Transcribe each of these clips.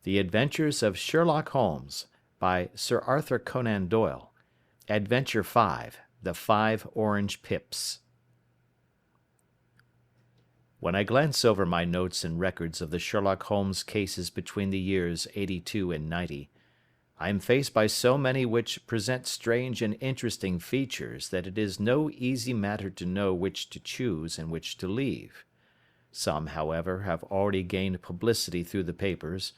The Adventures of Sherlock Holmes, by Sir Arthur Conan Doyle. Adventure 5. The 5 Orange Pips. When I glance over my notes and records of the Sherlock Holmes cases between the years '82 and '90, I am faced by so many which present strange and interesting features that it is no easy matter to know which to choose and which to leave. Some, however, have already gained publicity through the papers,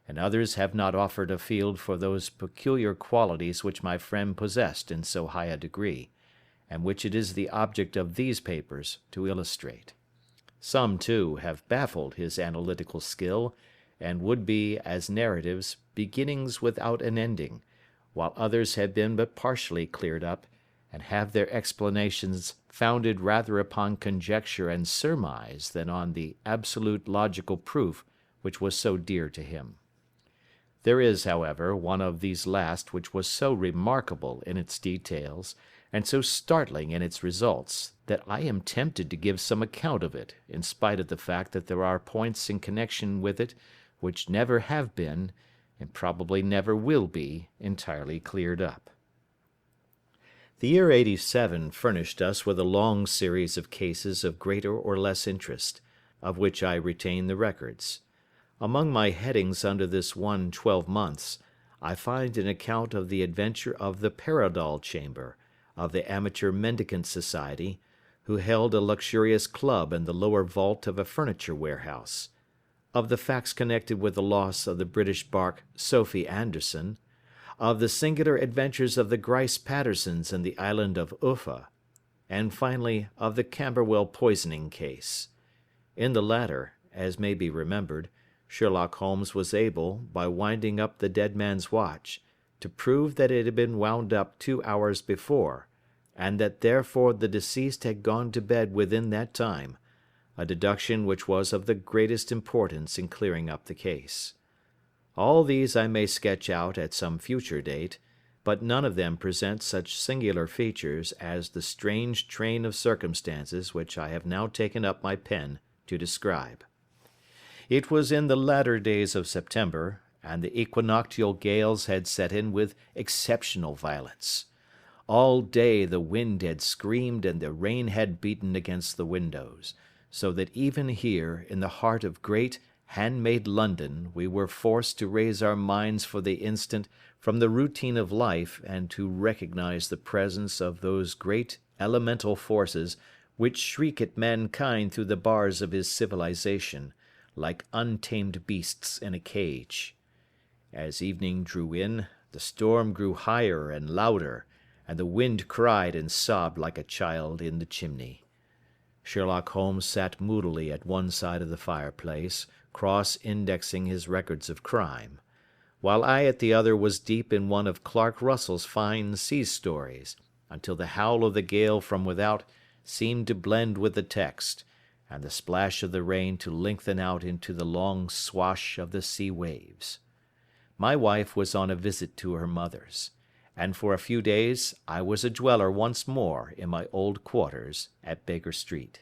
and others have not offered a field for those peculiar qualities which my friend possessed in so high a degree, and which it is the object of these papers to illustrate. Some, too, have baffled his analytical skill, and would be, as narratives, beginnings without an ending, while others have been but partially cleared up, and have their explanations founded rather upon conjecture and surmise than on the absolute logical proof which was so dear to him. There is, however, one of these last which was so remarkable in its details, and so startling in its results, that I am tempted to give some account of it, in spite of the fact that there are points in connection with it which never have been, and probably never will be, entirely cleared up. The year '87 furnished us with a long series of cases of greater or less interest, of which I retain the records. Among my headings under this one 12 months, I find an account of the adventure of the Paradol Chamber, of the Amateur Mendicant Society, who held a luxurious club in the lower vault of a furniture warehouse; of the facts connected with the loss of the British bark Sophie Anderson; of the singular adventures of the Grice Pattersons in the island of Uffa; and finally of the Camberwell poisoning case. In the latter, as may be remembered, Sherlock Holmes was able, by winding up the dead man's watch, to prove that it had been wound up 2 hours before, and that therefore the deceased had gone to bed within that time, a deduction which was of the greatest importance in clearing up the case. All these I may sketch out at some future date, but none of them present such singular features as the strange train of circumstances which I have now taken up my pen to describe. It was in the latter days of September, and the equinoctial gales had set in with exceptional violence. All day the wind had screamed and the rain had beaten against the windows, so that even here, in the heart of great, hand-made London, we were forced to raise our minds for the instant from the routine of life and to recognize the presence of those great elemental forces which shriek at mankind through the bars of his civilization, like untamed beasts in a cage. As evening drew in, the storm grew higher and louder, and the wind cried and sobbed like a child in the chimney. Sherlock Holmes sat moodily at one side of the fireplace, cross-indexing his records of crime, while I at the other was deep in one of Clark Russell's fine sea stories, until the howl of the gale from without seemed to blend with the text, and the splash of the rain to lengthen out into the long swash of the sea waves. My wife was on a visit to her mother's, and for a few days I was a dweller once more in my old quarters at Baker Street.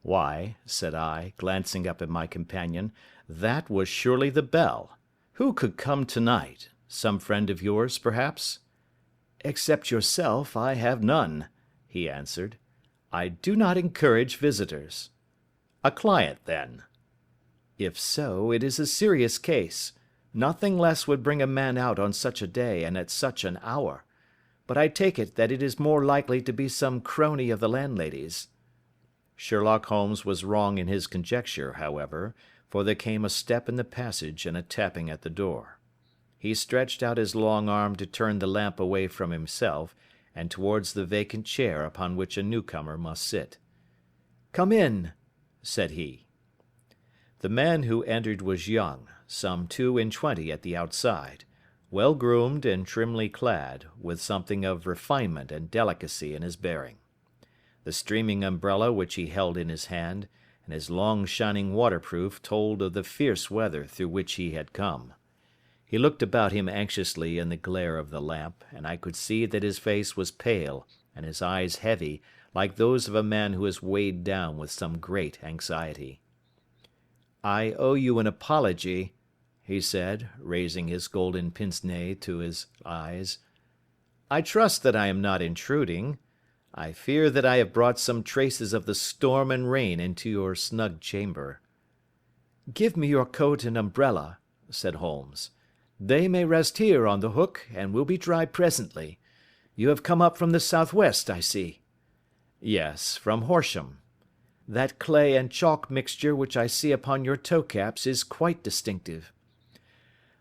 "Why," said I, glancing up at my companion, "that was surely the bell. Who could come tonight? Some friend of yours, perhaps?" "Except yourself, I have none," he answered. "I do not encourage visitors." "A client, then?" "If so, it is a serious case. Nothing less would bring a man out on such a day and at such an hour. But I take it that it is more likely to be some crony of the landlady's." Sherlock Holmes was wrong in his conjecture, however, for there came a step in the passage and a tapping at the door. He stretched out his long arm to turn the lamp away from himself and towards the vacant chair upon which a newcomer must sit. "Come in," said he. The man who entered was young, some 22 at the outside, well groomed and trimly clad, with something of refinement and delicacy in his bearing. The streaming umbrella which he held in his hand, and his long shining waterproof told of the fierce weather through which he had come. He looked about him anxiously in the glare of the lamp, and I could see that his face was pale and his eyes heavy, like those of a man who is weighed down with some great anxiety. "I owe you an apology," he said, raising his golden pince-nez to his eyes. "I trust that I am not intruding. I fear that I have brought some traces of the storm and rain into your snug chamber." "Give me your coat and umbrella," said Holmes. "They may rest here on the hook, and will be dry presently. You have come up from the southwest, I see." "Yes, from Horsham." "That clay and chalk mixture which I see upon your toe caps is quite distinctive."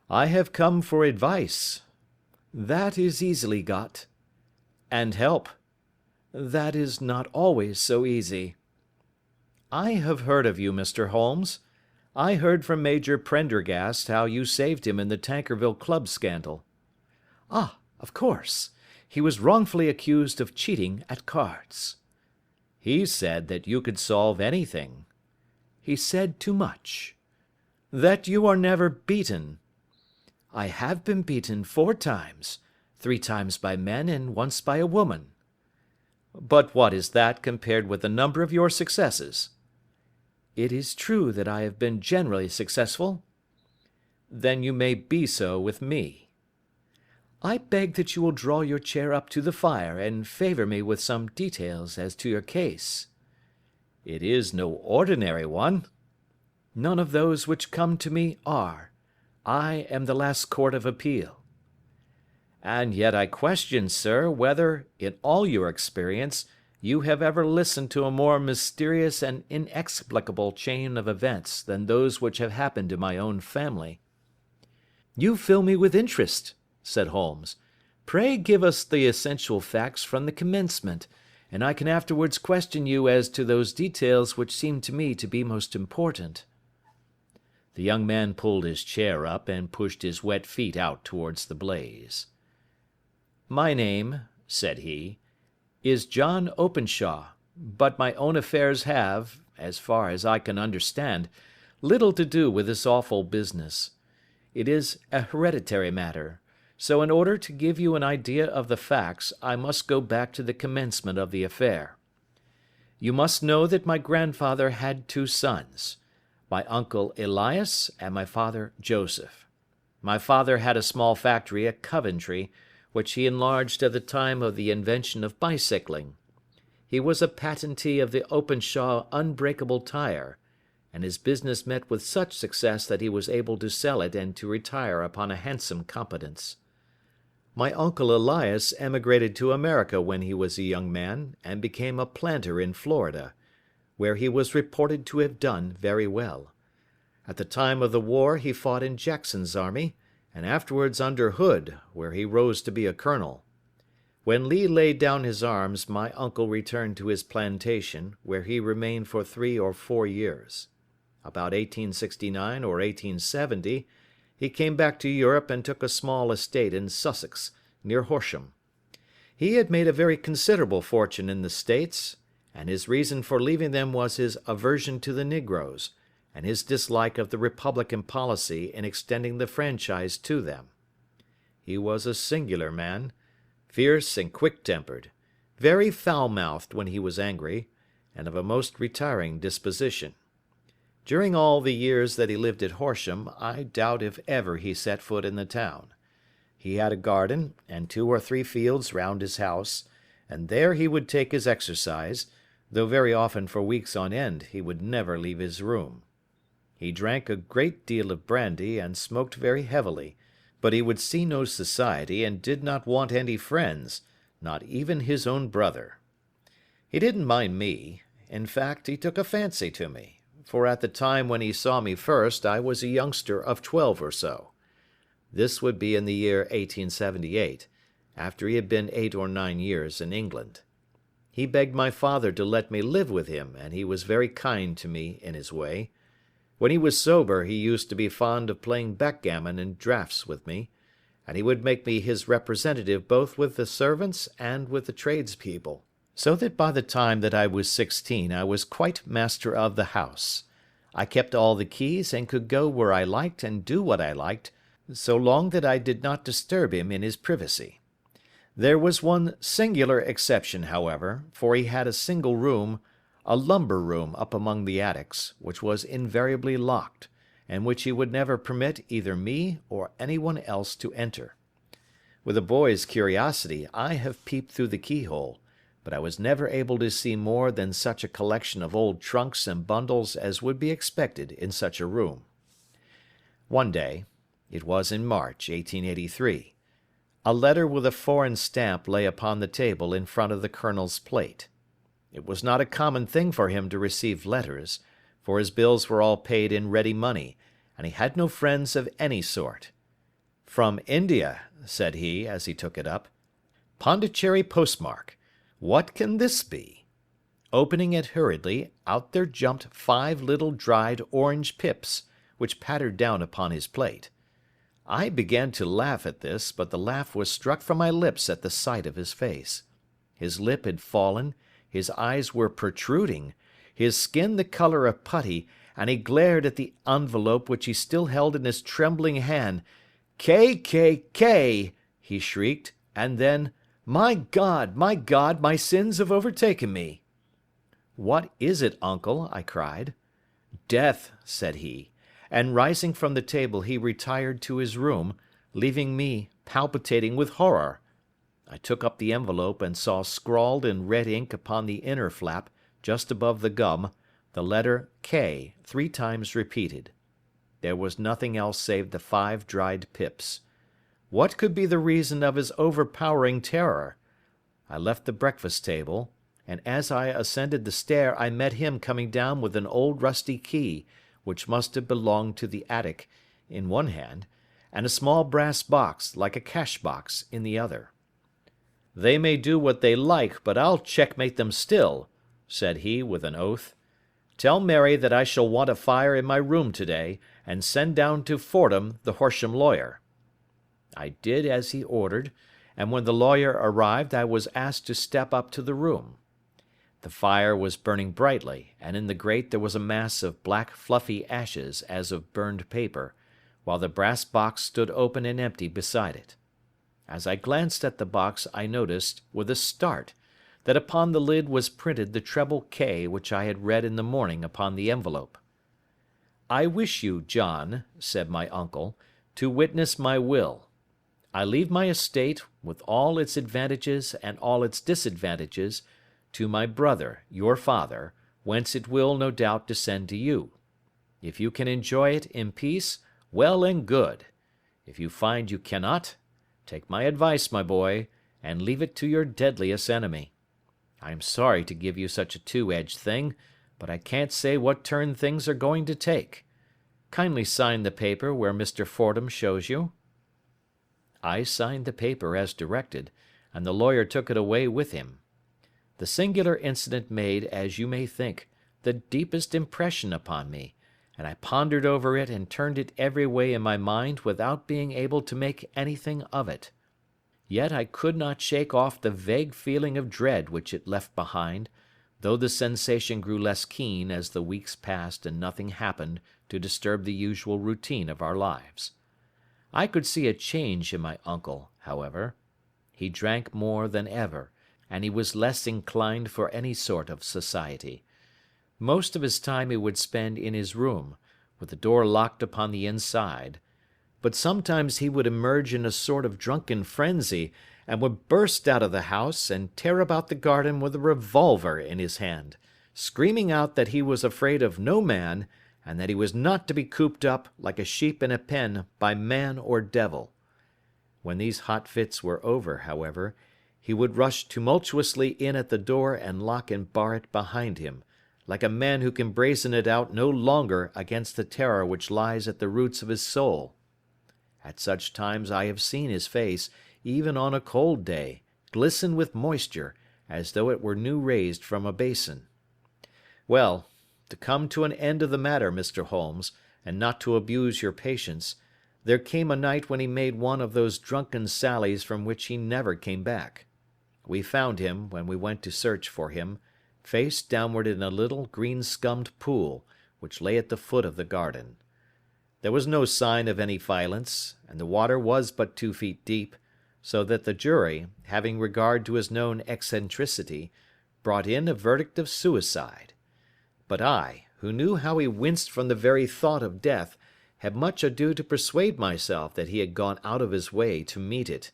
"I have come for advice." "That is easily got." "And help." "That is not always so easy." "I have heard of you, Mr. Holmes. I heard from Major Prendergast how you saved him in the Tankerville Club scandal." "Ah, of course. He was wrongfully accused of cheating at cards." "He said that you could solve anything." "He said too much." "That you are never beaten." "I have been beaten 4 times, 3 times by men and once by a woman." "But what is that compared with the number of your successes?" "It is true that I have been generally successful." "Then you may be so with me." "I beg that you will draw your chair up to the fire and favour me with some details as to your case." "It is no ordinary one." "None of those which come to me are. I am the last court of appeal." "And yet I question, sir, whether, in all your experience, you have ever listened to a more mysterious and inexplicable chain of events than those which have happened in my own family." "You fill me with interest," said Holmes. "Pray give us the essential facts from the commencement, and I can afterwards question you as to those details which seem to me to be most important." The young man pulled his chair up and pushed his wet feet out towards the blaze. "My name," said he, "is John Openshaw, but my own affairs have, as far as I can understand, little to do with this awful business. It is a hereditary matter, so in order to give you an idea of the facts I must go back to the commencement of the affair. You must know that my grandfather had 2 sons, my uncle Elias and my father Joseph. My father had a small factory at Coventry, which he enlarged at the time of the invention of bicycling. He was a patentee of the Openshaw unbreakable tire, and his business met with such success that he was able to sell it and to retire upon a handsome competence. My uncle Elias emigrated to America when he was a young man, and became a planter in Florida, where he was reported to have done very well. At the time of the war he fought in Jackson's army, and afterwards under Hood, where he rose to be a colonel. When Lee laid down his arms, my uncle returned to his plantation, where he remained for 3 or 4 years. About 1869 or 1870, he came back to Europe and took a small estate in Sussex, near Horsham. He had made a very considerable fortune in the States, and his reason for leaving them was his aversion to the negroes, and his dislike of the Republican policy in extending the franchise to them. He was a singular man, fierce and quick-tempered, very foul-mouthed when he was angry, and of a most retiring disposition. During all the years that he lived at Horsham, I doubt if ever he set foot in the town. He had a garden and 2 or 3 fields round his house, and there he would take his exercise, though very often for weeks on end he would never leave his room. He drank a great deal of brandy and smoked very heavily, but he would see no society and did not want any friends, not even his own brother. He didn't mind me. In fact, he took a fancy to me, for at the time when he saw me first I was a youngster of 12 or so. This would be in the year 1878, after he had been 8 or 9 years in England. He begged my father to let me live with him, and he was very kind to me in his way. When he was sober he used to be fond of playing backgammon and draughts with me, and he would make me his representative both with the servants and with the tradespeople, so that by the time that I was 16 I was quite master of the house. I kept all the keys and could go where I liked and do what I liked, so long that I did not disturb him in his privacy. There was one singular exception, however, for he had a single room, a lumber room up among the attics, which was invariably locked, and which he would never permit either me or anyone else to enter. With a boy's curiosity, I have peeped through the keyhole, but I was never able to see more than such a collection of old trunks and bundles as would be expected in such a room. One day, it was in March, 1883, a letter with a foreign stamp lay upon the table in front of the colonel's plate. It was not a common thing for him to receive letters, for his bills were all paid in ready money, and he had no friends of any sort. "From India," said he, as he took it up. "Pondicherry postmark. What can this be?" Opening it hurriedly, out there jumped 5 little dried orange pips, which pattered down upon his plate. I began to laugh at this, but the laugh was struck from my lips at the sight of his face. His lip had fallen, his eyes were protruding, his skin the colour of putty, and he glared at the envelope which he still held in his trembling hand. "K, K, K!" he shrieked, and then, my God, my sins have overtaken me." "What is it, uncle?" I cried. "Death," said he, and rising from the table he retired to his room, leaving me palpitating with horror. I took up the envelope and saw scrawled in red ink upon the inner flap, just above the gum, the letter K 3 times repeated. There was nothing else save the 5 dried pips. What could be the reason of his overpowering terror? I left the breakfast table, and as I ascended the stair I met him coming down with an old rusty key, which must have belonged to the attic, in one hand, and a small brass box, like a cash box, in the other. "They may do what they like, but I'll checkmate them still," said he with an oath. "Tell Mary that I shall want a fire in my room today, and send down to Fordham the Horsham lawyer." I did as he ordered, and when the lawyer arrived I was asked to step up to the room. The fire was burning brightly, and in the grate there was a mass of black fluffy ashes as of burned paper, while the brass box stood open and empty beside it. As I glanced at the box I noticed, with a start, that upon the lid was printed the treble K which I had read in the morning upon the envelope. "I wish you, John," said my uncle, "to witness my will. I leave my estate, with all its advantages and all its disadvantages, to my brother, your father, whence it will, no doubt, descend to you. If you can enjoy it in peace, well and good. If you find you cannot, take my advice, my boy, and leave it to your deadliest enemy. I am sorry to give you such a two-edged thing, but I can't say what turn things are going to take. Kindly sign the paper where Mr. Fordham shows you." I signed the paper as directed, and the lawyer took it away with him. The singular incident made, as you may think, the deepest impression upon me, and I pondered over it and turned it every way in my mind without being able to make anything of it. Yet I could not shake off the vague feeling of dread which it left behind, though the sensation grew less keen as the weeks passed and nothing happened to disturb the usual routine of our lives. I could see a change in my uncle, however. He drank more than ever, and he was less inclined for any sort of society. Most of his time he would spend in his room, with the door locked upon the inside, but sometimes he would emerge in a sort of drunken frenzy, and would burst out of the house and tear about the garden with a revolver in his hand, screaming out that he was afraid of no man, and that he was not to be cooped up, like a sheep in a pen, by man or devil. When these hot fits were over, however, he would rush tumultuously in at the door and lock and bar it behind him, like a man who can brazen it out no longer against the terror which lies at the roots of his soul. At such times I have seen his face, even on a cold day, glisten with moisture, as though it were new raised from a basin. Well, to come to an end of the matter, Mr. Holmes, and not to abuse your patience, there came a night when he made one of those drunken sallies from which he never came back. We found him, when we went to search for him, face downward in a little green-scummed pool, which lay at the foot of the garden. There was no sign of any violence, and the water was but 2 feet deep, so that the jury, having regard to his known eccentricity, brought in a verdict of suicide. But I, who knew how he winced from the very thought of death, had much ado to persuade myself that he had gone out of his way to meet it.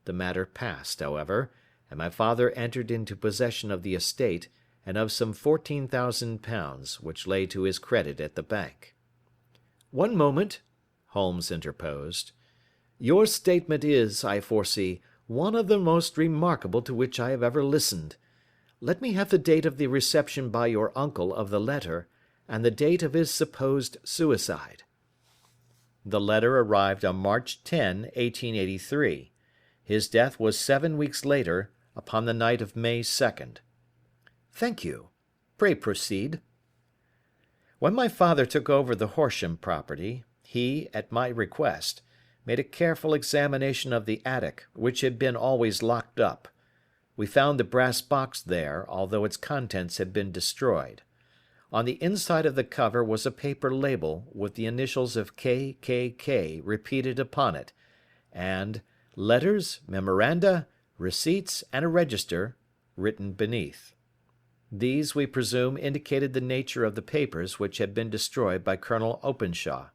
The matter passed, however, and my father entered into possession of the estate and of some £14,000 which lay to his credit at the bank. "One moment," Holmes interposed. "Your statement is, I foresee, one of the most remarkable to which I have ever listened. Let me have the date of the reception by your uncle of the letter, and the date of his supposed suicide." The letter arrived on March 10, 1883. His death was 7 weeks later, upon the night of May 2nd. "Thank you. Pray proceed." When my father took over the Horsham property, he, at my request, made a careful examination of the attic, which had been always locked up. We found the brass box there, although its contents had been destroyed. On the inside of the cover was a paper label with the initials of K.K.K. repeated upon it, and "Letters, Memoranda, Receipts, and a Register" written beneath. These, we presume, indicated the nature of the papers which had been destroyed by Colonel Openshaw.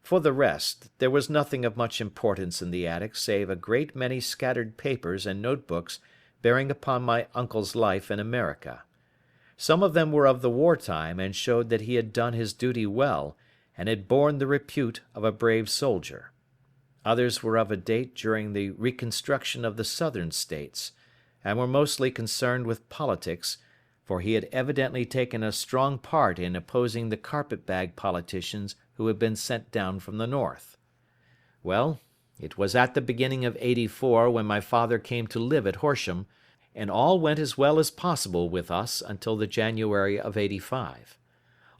For the rest, there was nothing of much importance in the attic save a great many scattered papers and notebooks bearing upon my uncle's life in America. Some of them were of the war time and showed that he had done his duty well and had borne the repute of a brave soldier. Others were of a date during the reconstruction of the Southern States, and were mostly concerned with politics, for he had evidently taken a strong part in opposing the carpet-bag politicians who had been sent down from the North. Well, it was at the beginning of '84 when my father came to live at Horsham, and all went as well as possible with us until the January of '85.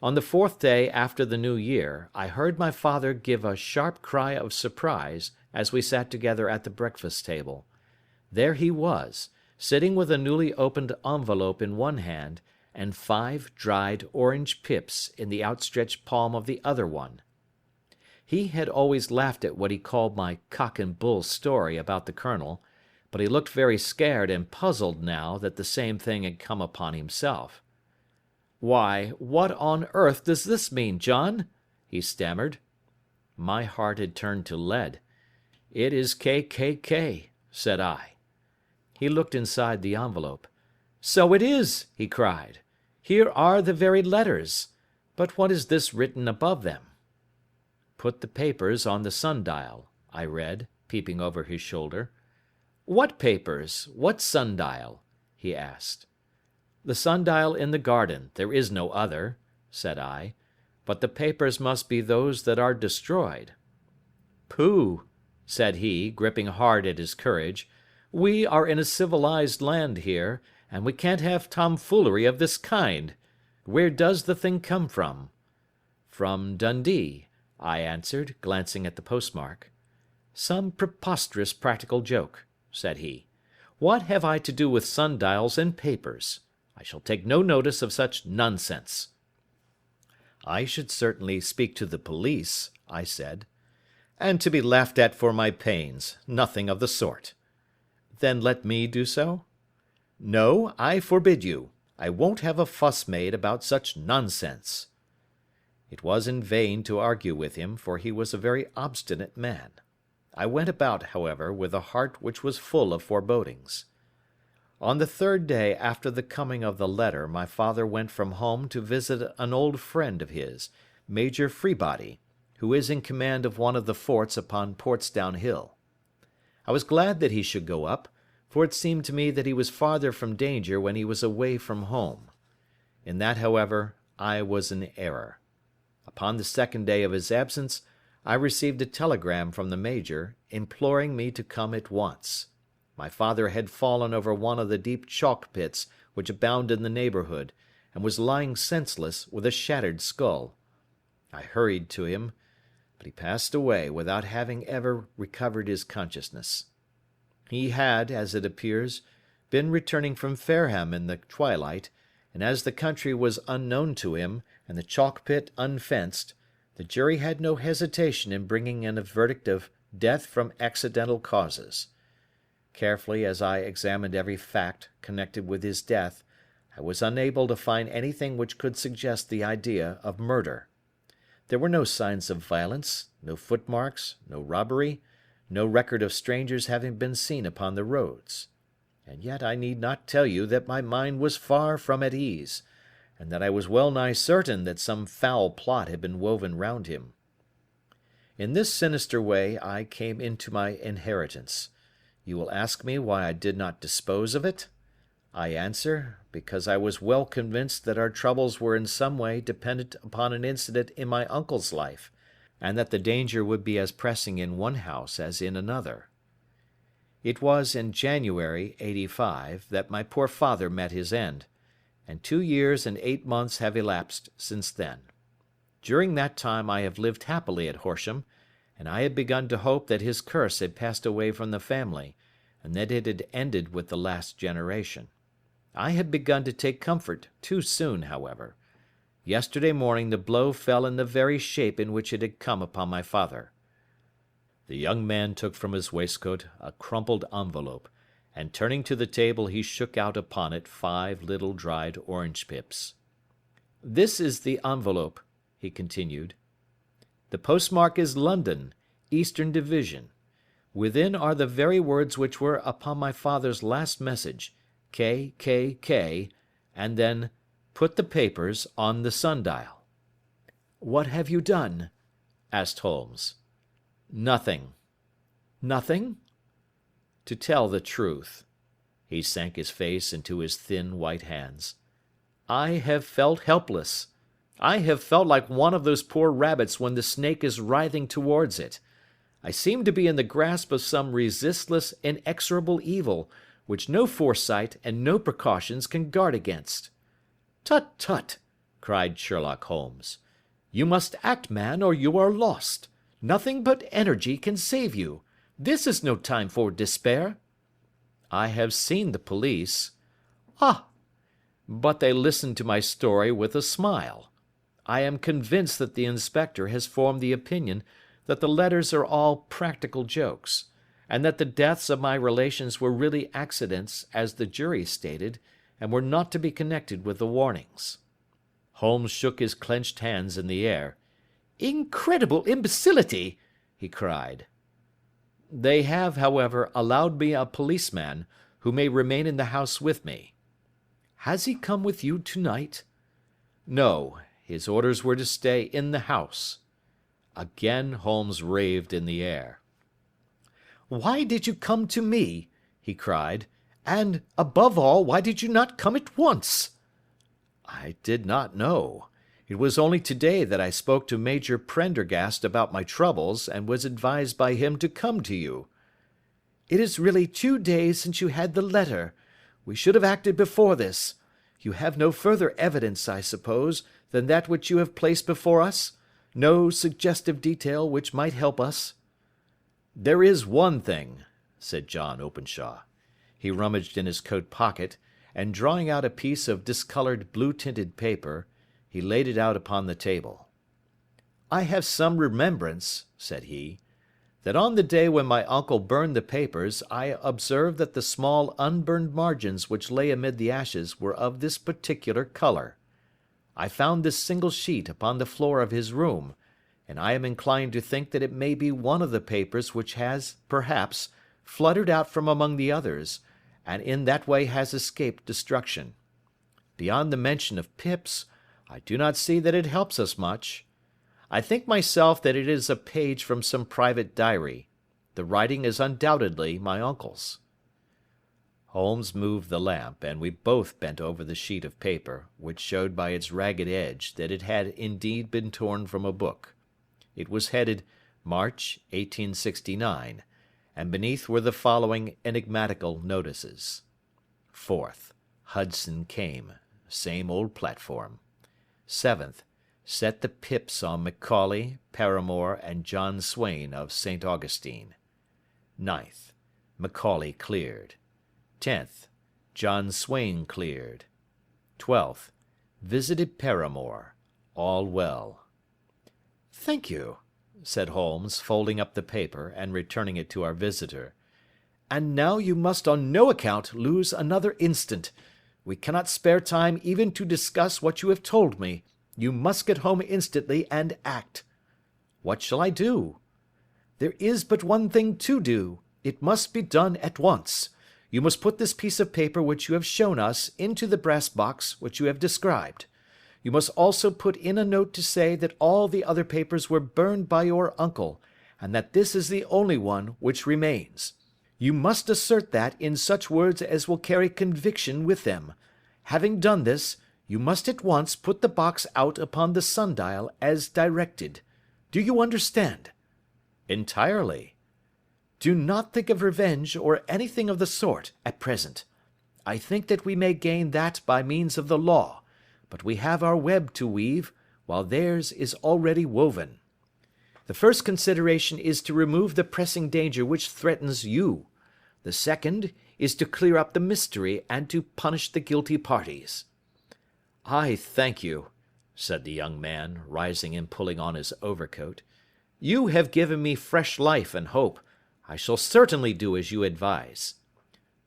On the 4th day after the New Year, I heard my father give a sharp cry of surprise as we sat together at the breakfast table. There he was, sitting with a newly opened envelope in one hand, and 5 dried orange pips in the outstretched palm of the other one. He had always laughed at what he called my cock and bull story about the colonel, but he looked very scared and puzzled now that the same thing had come upon himself. "Why, what on earth does this mean, John?" he stammered. My heart had turned to lead. "It is K.K.K.," said I. He looked inside the envelope. "So it is," he cried. "Here are the very letters. But what is this written above them?" "Put the papers on the sundial," I read, peeping over his shoulder. "What papers? What sundial?" he asked. "The sundial in the garden. There is no other," said I. "But the papers must be those that are destroyed." "Pooh!" said he, gripping hard at his courage. "We are in a civilized land here, and we can't have tomfoolery of this kind. Where does the thing come from?" "From Dundee," I answered, glancing at the postmark. "Some preposterous practical joke," said he. "What have I to do with sundials and papers? I shall take no notice of such nonsense." "I should certainly speak to the police," I said. "And to be laughed at for my pains. Nothing of the sort." "Then let me do so?" "No, I forbid you. I won't have a fuss made about such nonsense." It was in vain to argue with him, for he was a very obstinate man. I went about, however, with a heart which was full of forebodings. On the 3rd day after the coming of the letter, my father went from home to visit an old friend of his, Major Freebody, who is in command of one of the forts upon Portsdown Hill. I was glad that he should go up, for it seemed to me that he was farther from danger when he was away from home. In that, however, I was in error. Upon the 2nd day of his absence, I received a telegram from the Major, imploring me to come at once. My father had fallen over one of the deep chalk pits which abound in the neighbourhood, and was lying senseless with a shattered skull. I hurried to him, but he passed away without having ever recovered his consciousness. He had, as it appears, been returning from Fareham in the twilight, and as the country was unknown to him, and the chalk pit unfenced, the jury had no hesitation in bringing in a verdict of death from accidental causes. Carefully as I examined every fact connected with his death, I was unable to find anything which could suggest the idea of murder. There were no signs of violence, no footmarks, no robbery, no record of strangers having been seen upon the roads. And yet I need not tell you that my mind was far from at ease, and that I was well nigh certain that some foul plot had been woven round him. In this sinister way I came into my inheritance. You will ask me why I did not dispose of it? I answer, because I was well convinced that our troubles were in some way dependent upon an incident in my uncle's life, and that the danger would be as pressing in one house as in another. It was in January, '85, that my poor father met his end, and 2 years and 8 months have elapsed since then. During that time I have lived happily at Horsham, and I had begun to hope that his curse had passed away from the family, and that it had ended with the last generation. I had begun to take comfort too soon, however. Yesterday morning the blow fell in the very shape in which it had come upon my father. The young man took from his waistcoat a crumpled envelope, and turning to the table he shook out upon it 5 little dried orange pips. "This is the envelope," he continued. "The postmark is London, Eastern Division. Within are the very words which were upon my father's last message, K, K, K, and then, 'Put the papers on the sundial.'" "What have you done?" asked Holmes. "Nothing." "Nothing?" "To tell the truth," he sank his face into his thin white hands, "I have felt helpless. I have felt like one of those poor rabbits when the snake is writhing towards it. I seem to be in the grasp of some resistless, inexorable evil, which no foresight and no precautions can guard against." "Tut, tut!" cried Sherlock Holmes. "You must act, man, or you are lost. Nothing but energy can save you. This is no time for despair." "I have seen the police." "Ah! But they listened to my story with a smile. I am convinced that the inspector has formed the opinion that the letters are all practical jokes, and that the deaths of my relations were really accidents, as the jury stated, and were not to be connected with the warnings." Holmes shook his clenched hands in the air. "Incredible imbecility!" he cried. "They have, however, allowed me a policeman, who may remain in the house with me." "Has he come with you tonight?" "No, his orders were to stay in the house." Again Holmes raved in the air. "Why did you come to me?" he cried. "And, above all, why did you not come at once?" "I did not know. It was only today that I spoke to Major Prendergast about my troubles, and was advised by him to come to you." "It is really 2 days since you had the letter. We should have acted before this. You have no further evidence, I suppose, than that which you have placed before us? No suggestive detail which might help us?" "There is one thing," said John Openshaw. He rummaged in his coat pocket, and drawing out a piece of discoloured blue-tinted paper, he laid it out upon the table. "I have some remembrance," said he, "that on the day when my uncle burned the papers I observed that the small unburned margins which lay amid the ashes were of this particular colour. I found this single sheet upon the floor of his room, and I am inclined to think that it may be one of the papers which has, perhaps, fluttered out from among the others, and in that way has escaped destruction. Beyond the mention of pips, I do not see that it helps us much. I think myself that it is a page from some private diary. The writing is undoubtedly my uncle's." Holmes moved the lamp, and we both bent over the sheet of paper, which showed by its ragged edge that it had indeed been torn from a book. It was headed March, 1869, and beneath were the following enigmatical notices: 4th. Hudson came. Same old platform. 7th. Set the pips on Macaulay, Paramore, and John Swain of St. Augustine. 9th. Macaulay cleared. 10th. John Swain cleared. 12th. Visited Paramore. All well. "Thank you," said Holmes, folding up the paper and returning it to our visitor. "And now you must on no account lose another instant. We cannot spare time even to discuss what you have told me. You must get home instantly and act." "What shall I do?" "There is but one thing to do. It must be done at once. You must put this piece of paper which you have shown us into the brass box which you have described. You must also put in a note to say that all the other papers were burned by your uncle, and that this is the only one which remains. You must assert that in such words as will carry conviction with them. Having done this, you must at once put the box out upon the sundial as directed. Do you understand?" "Entirely." "Do not think of revenge or anything of the sort at present. I think that we may gain that by means of the law, but we have our web to weave, while theirs is already woven. The first consideration is to remove the pressing danger which threatens you. The second is to clear up the mystery and to punish the guilty parties." "I thank you," said the young man, rising and pulling on his overcoat. "You have given me fresh life and hope. I shall certainly do as you advise."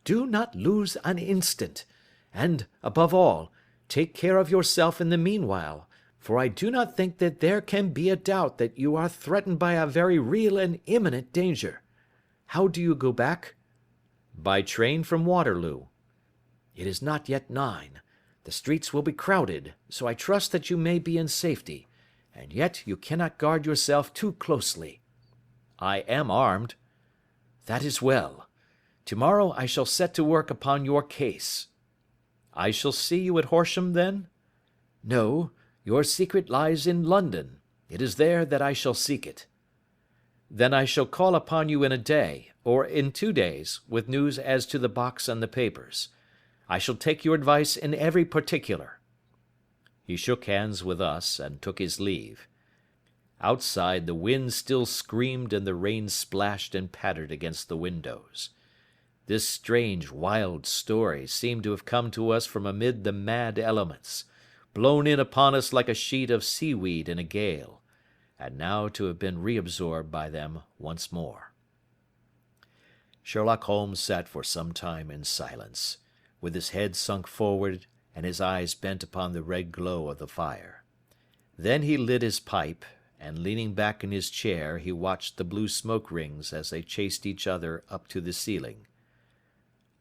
"Do not lose an instant. And, above all, take care of yourself in the meanwhile, for I do not think that there can be a doubt that you are threatened by a very real and imminent danger. How do you go back?" "By train from Waterloo." "It is not yet 9. The streets will be crowded, so I trust that you may be in safety, and yet you cannot guard yourself too closely." "I am armed." "That is well. Tomorrow I shall set to work upon your case." "I shall see you at Horsham, then?" "No, your secret lies in London. It is there that I shall seek it." "Then I shall call upon you in a day, or in 2 days, with news as to the box and the papers. I shall take your advice in every particular." He shook hands with us and took his leave. Outside the wind still screamed and the rain splashed and pattered against the windows. This strange, wild story seemed to have come to us from amid the mad elements, blown in upon us like a sheet of seaweed in a gale, and now to have been reabsorbed by them once more. Sherlock Holmes sat for some time in silence, with his head sunk forward and his eyes bent upon the red glow of the fire. Then he lit his pipe, and leaning back in his chair he watched the blue smoke rings as they chased each other up to the ceiling.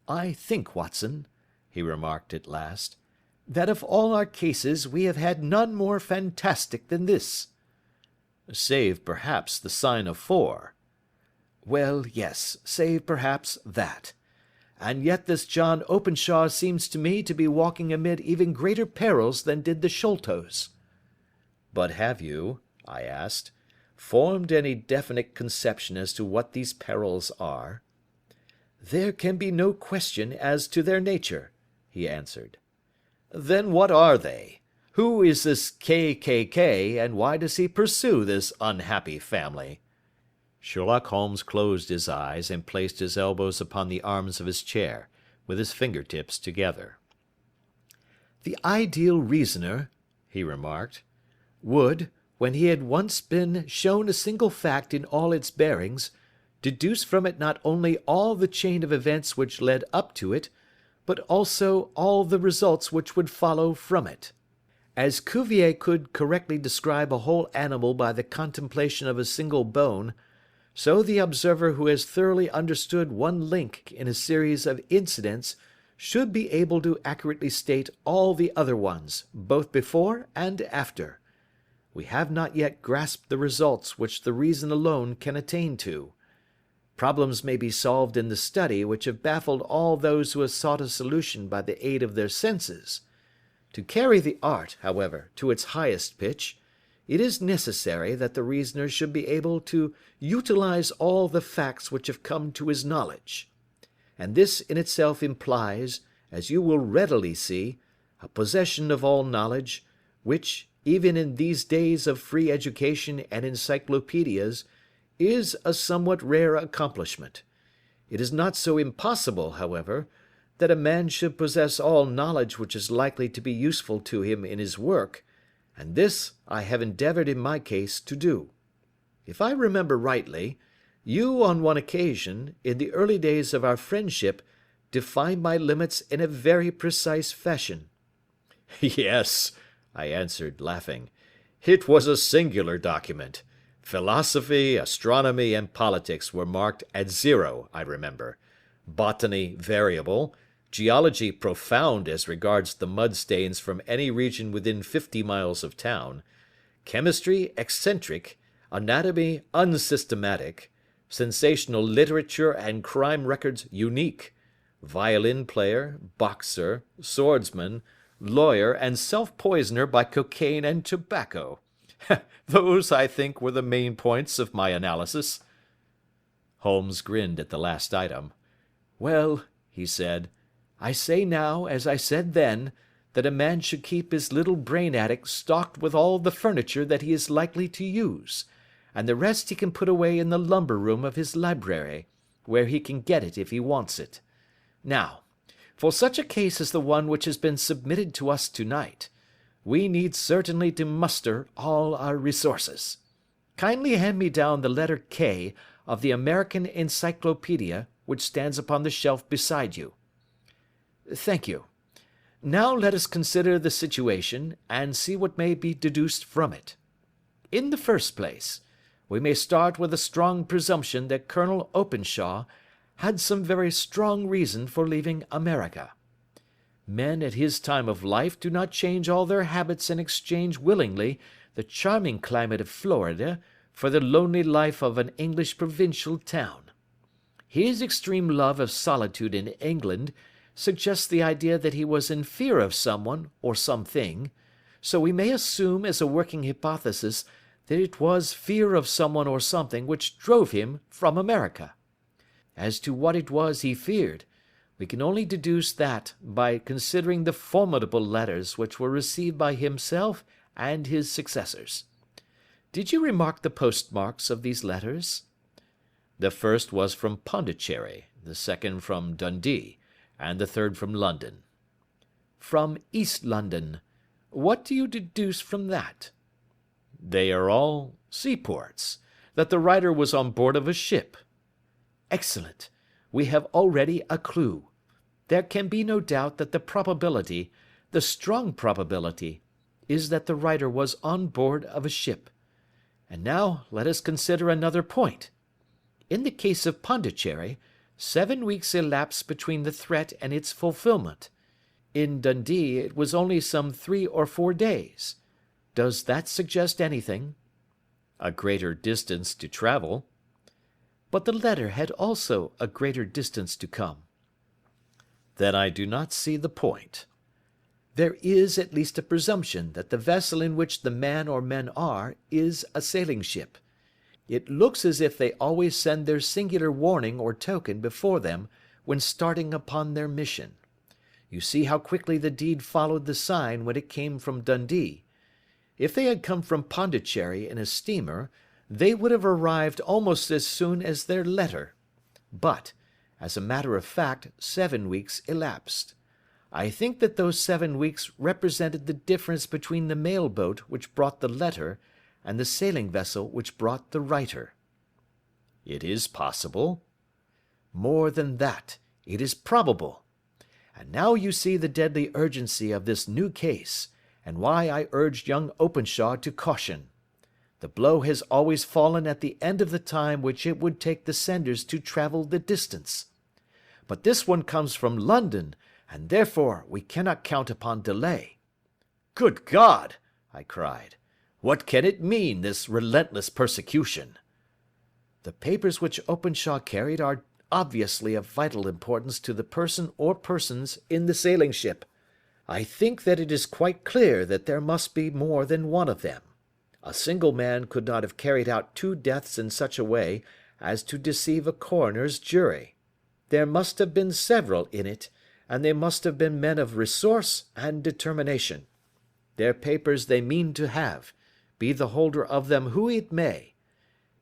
"I think, Watson," he remarked at last, "that of all our cases we have had none more fantastic than this." "Save, perhaps, the sign of 4. "Well, yes, save, perhaps, that. And yet this John Openshaw seems to me to be walking amid even greater perils than did the Sholtos." "But have you," I asked, "formed any definite conception as to what these perils are?" "There can be no question as to their nature," he answered. "Then what are they? Who is this K., and why does he pursue this unhappy family?" Sherlock Holmes closed his eyes and placed his elbows upon the arms of his chair, with his fingertips together. "The ideal reasoner," he remarked, "would, when he had once been shown a single fact in all its bearings, deduce from it not only all the chain of events which led up to it, but also all the results which would follow from it. As Cuvier could correctly describe a whole animal by the contemplation of a single bone, so the observer who has thoroughly understood one link in a series of incidents should be able to accurately state all the other ones, both before and after. We have not yet grasped the results which the reason alone can attain to. Problems may be solved in the study which have baffled all those who have sought a solution by the aid of their senses. To carry the art, however, to its highest pitch, it is necessary that the reasoner should be able to utilize all the facts which have come to his knowledge. And this in itself implies, as you will readily see, a possession of all knowledge, which, even in these days of free education and encyclopedias, is a somewhat rare accomplishment. It is not so impossible, however, that a man should possess all knowledge which is likely to be useful to him in his work, and this I have endeavoured in my case to do. If I remember rightly, you on one occasion, in the early days of our friendship, defined my limits in a very precise fashion." "Yes," I answered, laughing. "It was a singular document. Philosophy, astronomy, and politics were marked at 0, I remember. Botany variable, geology profound as regards the mud stains from any region within 50 miles of town, chemistry eccentric, anatomy unsystematic, sensational literature and crime records unique, violin player, boxer, swordsman, lawyer, and self-poisoner by cocaine and tobacco. Those, I think, were the main points of my analysis." Holmes grinned at the last item. "Well," he said, "I say now, as I said then, that a man should keep his little brain attic stocked with all the furniture that he is likely to use, and the rest he can put away in the lumber room of his library, where he can get it if he wants it. Now, for such a case as the one which has been submitted to us tonight, we need certainly to muster all our resources. Kindly hand me down the letter K of the American Encyclopedia which stands upon the shelf beside you. Thank you. Now let us consider the situation, and see what may be deduced from it. In the first place, we may start with a strong presumption that Colonel Openshaw had some very strong reason for leaving America. Men at his time of life do not change all their habits and exchange willingly the charming climate of Florida for the lonely life of an English provincial town. His extreme love of solitude in England suggests the idea that he was in fear of someone or something, so we may assume as a working hypothesis that it was fear of someone or something which drove him from America. As to what it was he feared, we can only deduce that by considering the formidable letters which were received by himself and his successors. Did you remark the postmarks of these letters? The first was from Pondicherry, the second from Dundee, and the third from London. From East London. What do you deduce from that? They are all seaports, that the writer was on board of a ship. Excellent. We have already a clue. There can be no doubt that the probability, the strong probability, is that the writer was on board of a ship. And now let us consider another point. In the case of Pondicherry, 7 weeks elapsed between the threat and its fulfilment. In Dundee it was only some 3 or 4 days. Does that suggest anything? A greater distance to travel. But the letter had also a greater distance to come. Then I do not see the point. There is at least a presumption that the vessel in which the man or men are is a sailing ship. It looks as if they always send their singular warning or token before them when starting upon their mission. You see how quickly the deed followed the sign when it came from Dundee. If they had come from Pondicherry in a steamer, they would have arrived almost as soon as their letter. But, as a matter of fact, 7 weeks elapsed. I think that those 7 weeks represented the difference between the mail boat which brought the letter and the sailing vessel which brought the writer. It is possible. More than that, it is probable. And now you see the deadly urgency of this new case, and why I urged young Openshaw to caution. The blow has always fallen at the end of the time which it would take the senders to travel the distance. But this one comes from London, and therefore we cannot count upon delay. Good God! I cried. What can it mean, this relentless persecution? The papers which Openshaw carried are obviously of vital importance to the person or persons in the sailing ship. I think that it is quite clear that there must be more than one of them. A single man could not have carried out 2 deaths in such a way as to deceive a coroner's jury. There must have been several in it, and they must have been men of resource and determination. Their papers they mean to have, be the holder of them who it may.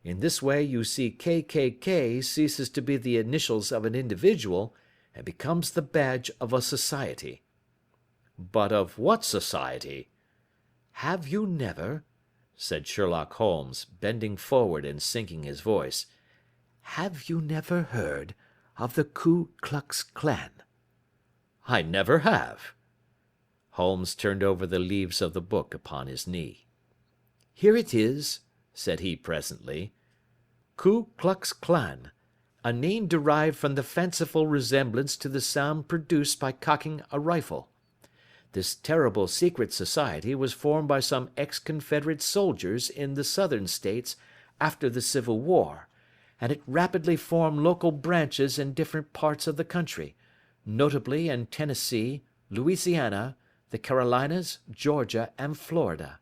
In this way you see KKK ceases to be the initials of an individual and becomes the badge of a society. But of what society? Have you never, said Sherlock Holmes, bending forward and sinking his voice, have you never heard of the Ku Klux Klan? I never have. Holmes turned over the leaves of the book upon his knee. "Here it is," said he presently. "Ku Klux Klan, a name derived from the fanciful resemblance to the sound produced by cocking a rifle. This terrible secret society was formed by some ex-Confederate soldiers in the Southern States after the Civil War, and it rapidly formed local branches in different parts of the country, notably in Tennessee, Louisiana, the Carolinas, Georgia, and Florida.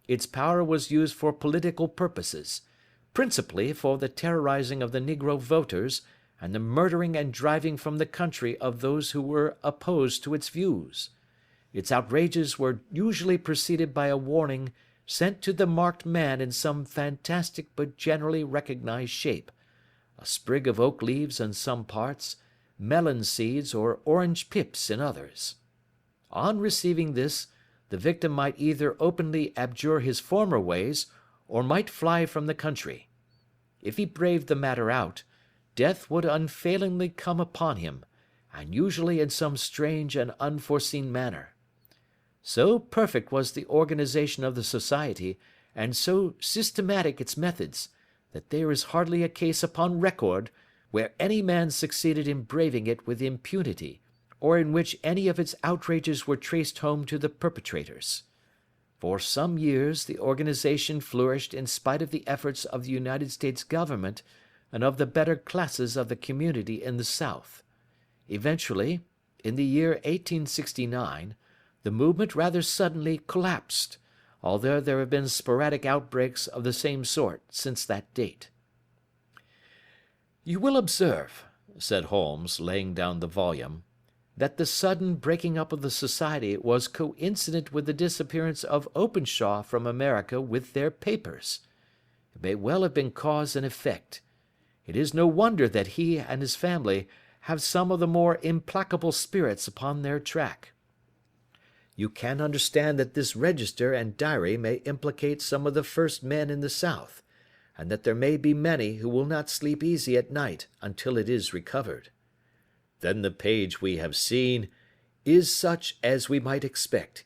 Its power was used for political purposes, principally for the terrorizing of the Negro voters and the murdering and driving from the country of those who were opposed to its views. Its outrages were usually preceded by a warning sent to the marked man in some fantastic but generally recognized shape, a sprig of oak leaves in some parts, melon seeds or orange pips in others. On receiving this, the victim might either openly abjure his former ways, or might fly from the country. If he braved the matter out, death would unfailingly come upon him, and usually in some strange and unforeseen manner. So perfect was the organization of the society, and so systematic its methods, that there is hardly a case upon record where any man succeeded in braving it with impunity, or in which any of its outrages were traced home to the perpetrators. For some years the organization flourished in spite of the efforts of the United States government and of the better classes of the community in the South. Eventually, in the year 1869, the movement rather suddenly collapsed, although there have been sporadic outbreaks of the same sort since that date. "You will observe," said Holmes, laying down the volume, "that the sudden breaking up of the society was coincident with the disappearance of Openshaw from America with their papers. It may well have been cause and effect. It is no wonder that he and his family have some of the more implacable spirits upon their track. You can understand that this register and diary may implicate some of the first men in the South, and that there may be many who will not sleep easy at night until it is recovered. Then the page we have seen is such as we might expect.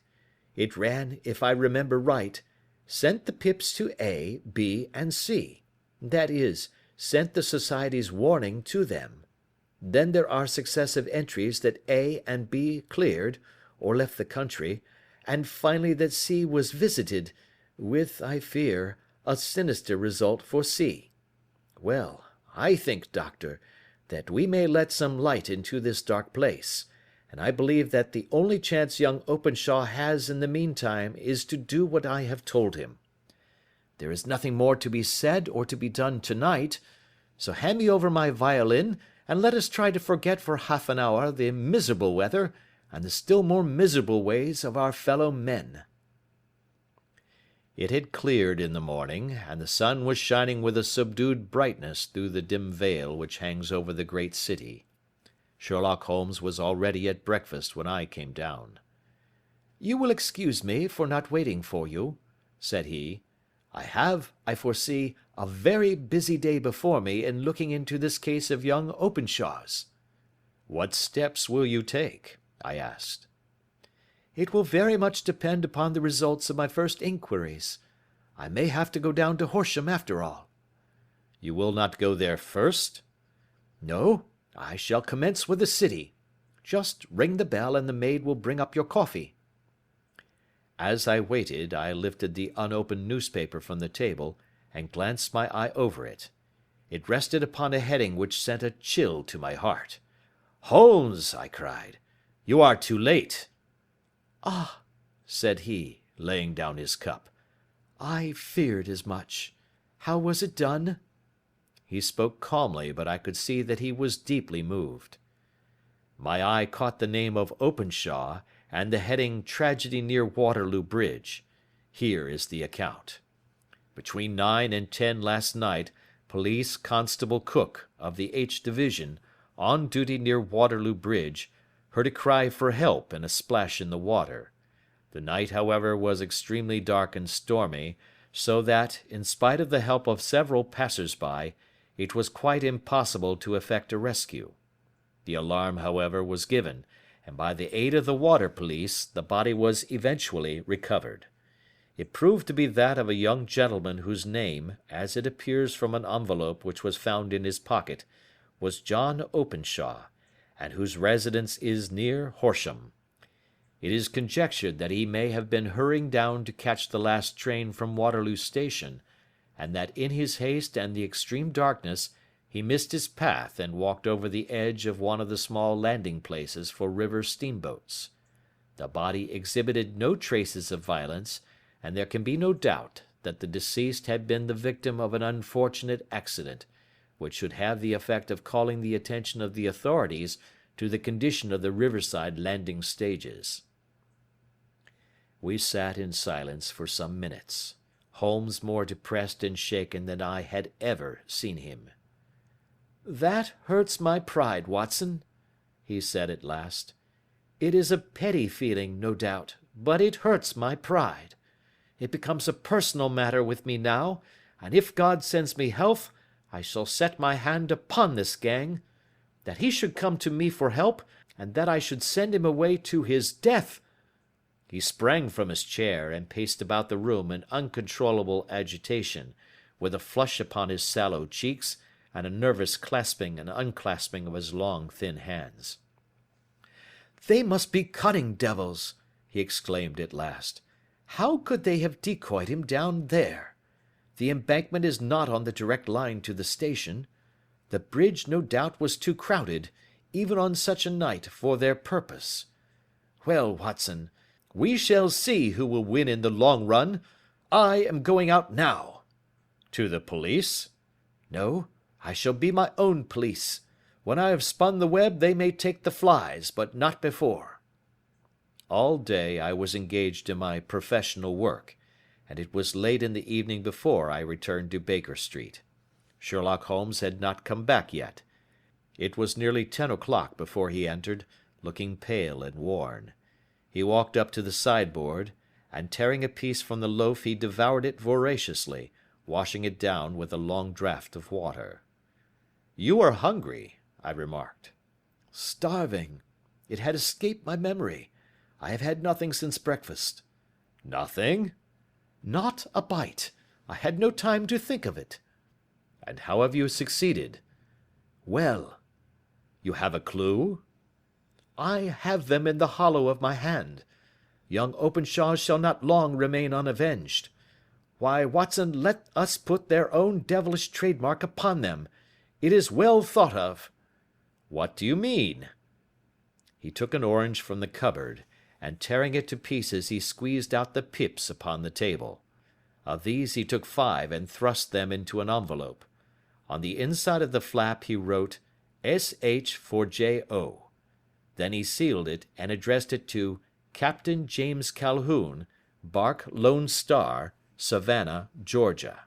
It ran, if I remember right, sent the pips to A, B, and C. That is, sent the society's warning to them. Then there are successive entries that A and B cleared, or left the country, and finally that C was visited, with, I fear, a sinister result for C. Well, I think, Doctor, that we may let some light into this dark place, and I believe that the only chance young Openshaw has in the meantime is to do what I have told him. There is nothing more to be said or to be done tonight, so hand me over my violin, and let us try to forget for half an hour the miserable weather and the still more miserable ways of our fellow men." It had cleared in the morning, and the sun was shining with a subdued brightness through the dim veil which hangs over the great city. Sherlock Holmes was already at breakfast when I came down. "You will excuse me for not waiting for you," said he. "I have, I foresee, a very busy day before me in looking into this case of young Openshaw's." "What steps will you take?" I asked. "It will very much depend upon the results of my first inquiries. I may have to go down to Horsham after all." "You will not go there first?" "No, I shall commence with the city. Just ring the bell and the maid will bring up your coffee." As I waited, I lifted the unopened newspaper from the table and glanced my eye over it. It rested upon a heading which sent a chill to my heart. "Holmes!" I cried. "You are too late." "Ah," said he, laying down his cup, "I feared as much. How was it done?" He spoke calmly, but I could see that he was deeply moved. My eye caught the name of Openshaw, and the heading "Tragedy near Waterloo Bridge." Here is the account. Between 9 and 10 last night, Police Constable Cook, of the H Division, on duty near Waterloo Bridge, heard a cry for help and a splash in the water. The night, however, was extremely dark and stormy, so that, in spite of the help of several passers-by, it was quite impossible to effect a rescue. The alarm, however, was given, and by the aid of the water police the body was eventually recovered. It proved to be that of a young gentleman whose name, as it appears from an envelope which was found in his pocket, was John Openshaw, and whose residence is near Horsham. It is conjectured that he may have been hurrying down to catch the last train from Waterloo Station, and that in his haste and the extreme darkness he missed his path and walked over the edge of one of the small landing places for river steamboats. The body exhibited no traces of violence, and there can be no doubt that the deceased had been the victim of an unfortunate accident, which should have the effect of calling the attention of the authorities to the condition of the riverside landing stages. We sat in silence for some minutes, Holmes more depressed and shaken than I had ever seen him. "That hurts my pride, Watson," he said at last. "It is a petty feeling, no doubt, but it hurts my pride. It becomes a personal matter with me now, and if God sends me health, I shall set my hand upon this gang. That he should come to me for help, and that I should send him away to his death." He sprang from his chair and paced about the room in uncontrollable agitation, with a flush upon his sallow cheeks and a nervous clasping and unclasping of his long, thin hands. "They must be cunning devils," he exclaimed at last. "How could they have decoyed him down there? The embankment is not on the direct line to the station. The bridge no doubt was too crowded, even on such a night, for their purpose. Well, Watson, we shall see who will win in the long run. I am going out now." "To the police?" "No, I shall be my own police. When I have spun the web they may take the flies, but not before." All day I was engaged in my professional work, and it was late in the evening before I returned to Baker Street. Sherlock Holmes had not come back yet. It was nearly 10 o'clock before he entered, looking pale and worn. He walked up to the sideboard, and tearing a piece from the loaf he devoured it voraciously, washing it down with a long draught of water. "You are hungry," I remarked. "Starving. It had escaped my memory. I have had nothing since breakfast." "Nothing?" "Not a bite. I had no time to think of it." "And how have you succeeded?" "Well." "You have a clue?" "I have them in the hollow of my hand. Young Openshaw shall not long remain unavenged. Why, Watson, let us put their own devilish trademark upon them. It is well thought of." "What do you mean?" He took an orange from the cupboard, and tearing it to pieces he squeezed out the pips upon the table. Of these he took 5 and thrust them into an envelope. On the inside of the flap he wrote S.H. for J.O. Then he sealed it and addressed it to Captain James Calhoun, bark Lone Star, Savannah, Georgia.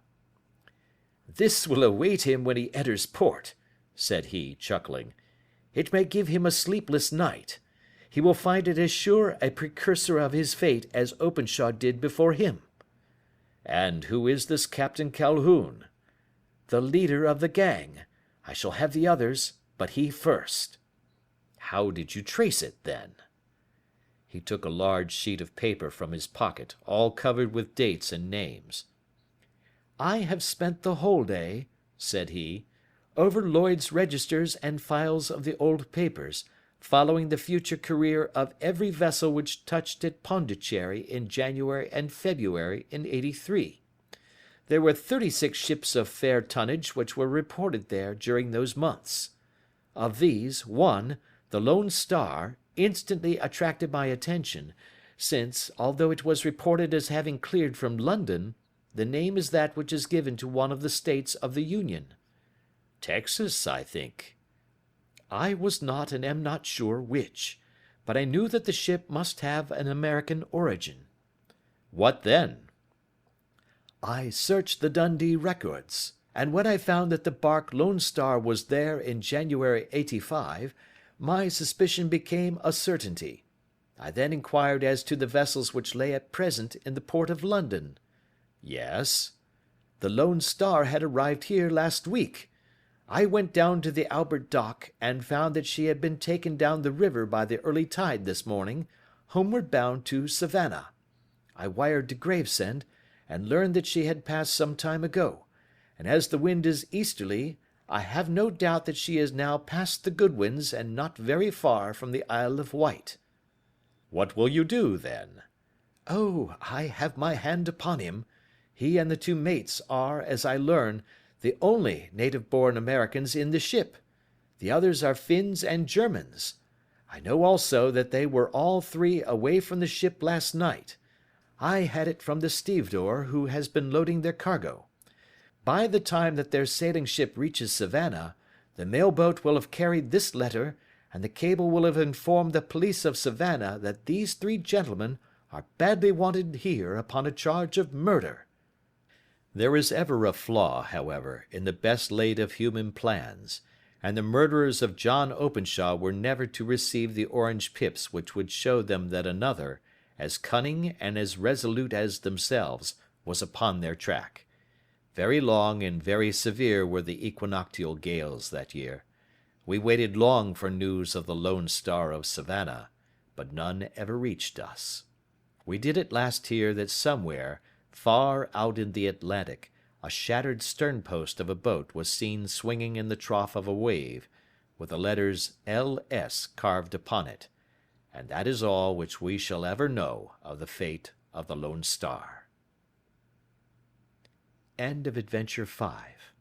"This will await him when he enters port," said he, chuckling. "It may give him a sleepless night. He will find it as sure a precursor of his fate as Openshaw did before him." "And who is this Captain Calhoun?" "The leader of the gang. I shall have the others, but he first." "How did you trace it, then?" He took a large sheet of paper from his pocket, all covered with dates and names. "I have spent the whole day," said he, "over Lloyd's registers and files of the old papers, following the future career of every vessel which touched at Pondicherry in January and February in '83. There were 36 ships of fair tonnage which were reported there during those months. Of these, one, the Lone Star, instantly attracted my attention, since, although it was reported as having cleared from London, the name is that which is given to one of the states of the Union." "Texas, I think." "I was not and am not sure which, but I knew that the ship must have an American origin." "What then?" "I searched the Dundee records, and when I found that the bark Lone Star was there in January '85, my suspicion became a certainty. I then inquired as to the vessels which lay at present in the port of London." "Yes?" "The Lone Star had arrived here last week. I went down to the Albert Dock, and found that she had been taken down the river by the early tide this morning, homeward bound to Savannah. I wired to Gravesend, and learned that she had passed some time ago, and as the wind is easterly, I have no doubt that she is now past the Goodwins and not very far from the Isle of Wight." "What will you do, then?" "Oh, I have my hand upon him. He and the two mates are, as I learn, the only native-born Americans in the ship. The others are Finns and Germans. I know also that they were all three away from the ship last night. I had it from the stevedore who has been loading their cargo. By the time that their sailing ship reaches Savannah, the mail-boat will have carried this letter, and the cable will have informed the police of Savannah that these three gentlemen are badly wanted here upon a charge of murder." There is ever a flaw, however, in the best laid of human plans, and the murderers of John Openshaw were never to receive the orange pips which would show them that another, as cunning and as resolute as themselves, was upon their track. Very long and very severe were the equinoctial gales that year. We waited long for news of the Lone Star of Savannah, but none ever reached us. We did at last hear that somewhere, far out in the Atlantic, a shattered sternpost of a boat was seen swinging in the trough of a wave, with the letters L.S. carved upon it, and that is all which we shall ever know of the fate of the Lone Star. End of Adventure 5.